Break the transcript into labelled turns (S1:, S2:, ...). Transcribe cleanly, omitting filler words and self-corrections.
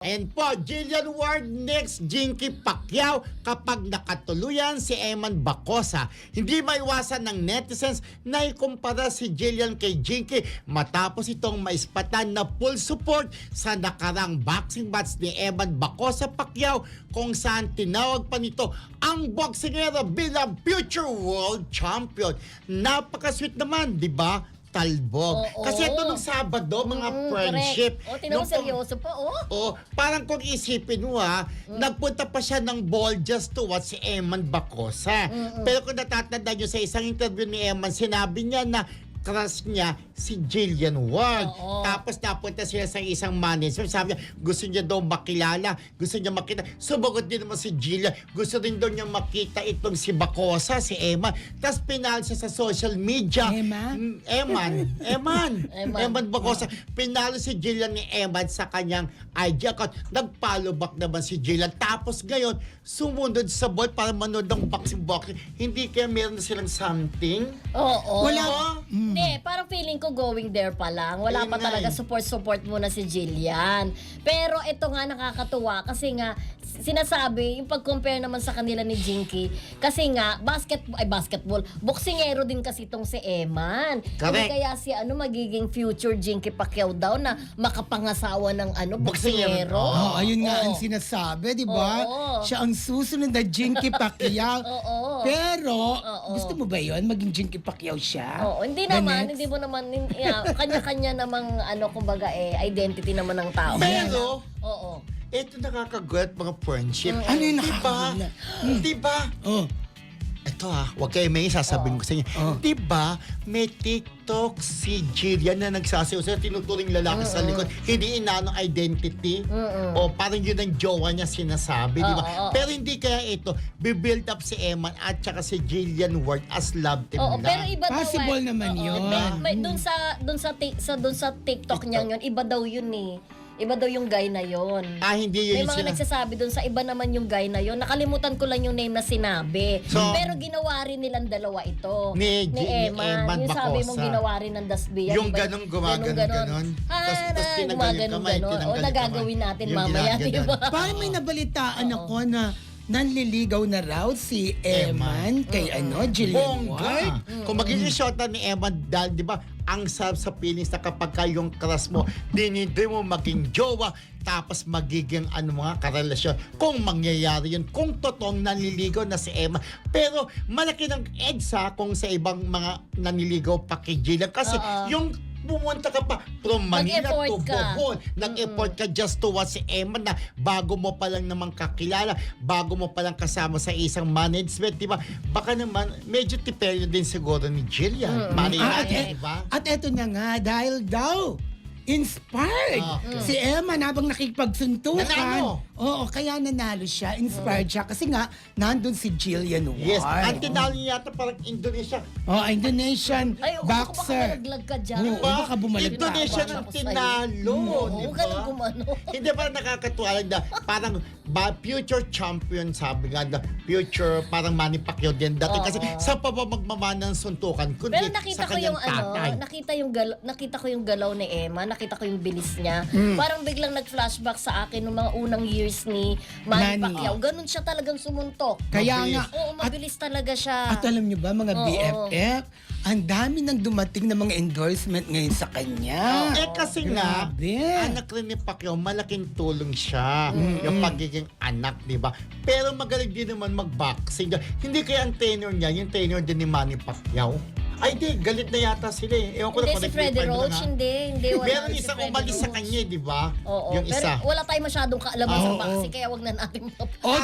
S1: And po, Jillian Ward next Jinky Pacquiao kapag nakatuluyan si Eman Bacosa. Hindi maiwasan ng netizens na ikumpara si Jillian kay Jinky matapos itong maispatan na full support sa nakarang boxing match ni Eman Bacosa Pacquiao kung saan tinawag pa nito ang boksingero bilang future world champion. Napaka-sweet naman, di ba? Talbog.
S2: Oo.
S1: Kasi ito nung Sabado, mga friendship.
S2: O, tinawag seryoso pa,
S1: Parang kung isipin mo nagpunta pa siya ng ball just to watch si Eman Bacosa. Pero kung natatandaan nyo sa isang interview ni Eman, sinabi niya na crush niya si Jillian Ward.
S2: Oo.
S1: Tapos napunta sila sa isang manager. Sabi niya, gusto niya daw makilala. Gusto niya makita. Sumagot din naman si Jillian. Gusto rin daw niya makita itong si Bacosa, si Eman. Tapos pinalo siya sa social media. Eman Bacosa. Pinalo si Jillian ni Eman sa kanyang IG account. Nag-follow back naman si Jillian. Tapos ngayon, sumunod sa ball para manood ng boxing. Hindi kaya meron na silang something?
S2: Oo.
S1: Wala.
S2: Hindi, parang feeling ko going there pa lang. Wala pa talaga support muna si Jillian. Pero ito nga nakakatuwa kasi nga sinasabi, yung pag-compare naman sa kanila ni Jinky, kasi nga basketball, boksingero din kasi itong si Eman. Hindi kaya si magiging future Jinky Pacquiao daw na makapangasawa ng boksingero.
S3: Ayun nga ang sinasabi, di ba? Siya ang susunod na Jinky Pacquiao. Pero, gusto mo ba yun? Maging Jinky Pacquiao siya?
S2: Hindi naman, hindi mo naman, kanya-kanya namang, kumbaga identity naman ng tao.
S1: Pero,
S2: Oo.
S1: ito nakakagulat mga friendship.
S3: Ano yung nakakagulat?
S1: Diba? Ito huwag kayo may sasabihin ko sa inyo. Diba, may TikTok si Jillian na nagsasayaw sa tinuturing lalaki sa likod. Hindi inanong identity. O parang yun ang jowa niya sinasabi. Diba? Pero hindi kaya ito, bibuild up si Eman at saka si Jillian Ward as love team na.
S2: Pero iba daw.
S3: Possible naman yun.
S2: Doon sa TikTok niya yun, iba daw yun eh. Iba daw yung guy na yon.
S1: Hindi yun.
S2: May mga nagsasabi doon sa iba naman yung guy na yon. Nakalimutan ko lang yung name na sinabi. Pero ginawa rin nilang dalawa ito.
S1: Ni
S2: Eman. Yung sabi mong ginawa rin ng Dasbia.
S1: Yung ganong gumaganon. Tapos tinanggal yung kamay.
S2: Nagagawin natin mamaya. Diba?
S3: Parang may nabalitaan ako na nanliligaw na raw si Eman kay Jillian Ward.
S1: Kung magiging shot na ni Eman, dahil di ba, ang sarap sa feelings na kapag yung crush mo, dinidri mo maging jowa, tapos magiging mga karelasyon. Kung mangyayari yun, kung totoong nanliligaw na si Eman. Pero malaki ng edge kung sa ibang mga nanliligaw pa kay Jillian. Kasi yung pumunta ka pa from Manila to Bohol. Nag-effort ka just to watch si Eman na bago mo pa lang naman kakilala, bago mo pa lang kasama sa isang management, di ba? Baka naman, medyo tipelyo din siguro ni Jillian. Di ba?
S3: At eto na nga, dahil daw, inspired si Eman habang nakikipagsuntukan.
S1: Nanalo.
S3: Kaya nanalo siya. Inspired siya. Kasi nga, nandun si Jillian Ward.
S1: Yes. Ang tinalo niya yata parang Indonesia.
S3: Indonesian
S2: Baka
S3: boxer.
S2: nalaglag ka dyan.
S3: Baka bumalik ka.
S1: Indonesia ang tinalo.
S2: Huwag ka nang gumano.
S1: Hindi ba nakakatuwa lang na parang future champion, sabi nga na future parang Manny Pacquiao din dati. Kasi sa pa ba magmamana ng suntukan kundi
S2: pero nakita
S1: sa
S2: ko yung
S1: tatay.
S2: nakita ko yung galaw ni Emma, nakita ko yung bilis niya. Parang biglang nag-flashback sa akin nung mga unang years ni Manny Pacquiao. Ganun siya talagang sumuntok.
S3: Kaya nga.
S2: Mabilis talaga siya.
S3: At alam niyo ba, mga BFF, ang dami nang dumating na mga endorsement ngayon sa kanya.
S1: Kasi nga, anak rin ni Pacquiao, malaking tulong siya. Yung pagiging anak, di ba? Pero magaling din naman mag-boxing. Hindi kaya ang trainer niya, yung trainer din ni Manny Pacquiao. Ay, di, galit na yata sila eh. Ewan ko
S2: Hindi
S1: na
S2: si Freddy Roach, hindi. Wala
S1: meron
S2: si
S1: isang
S2: Freddy
S1: umalis sa
S2: Roach.
S1: kanya, di ba?
S2: Oo,
S1: Yung isa.
S2: pero wala tayong masyadong kaalaman sa boxing, kaya wag na natin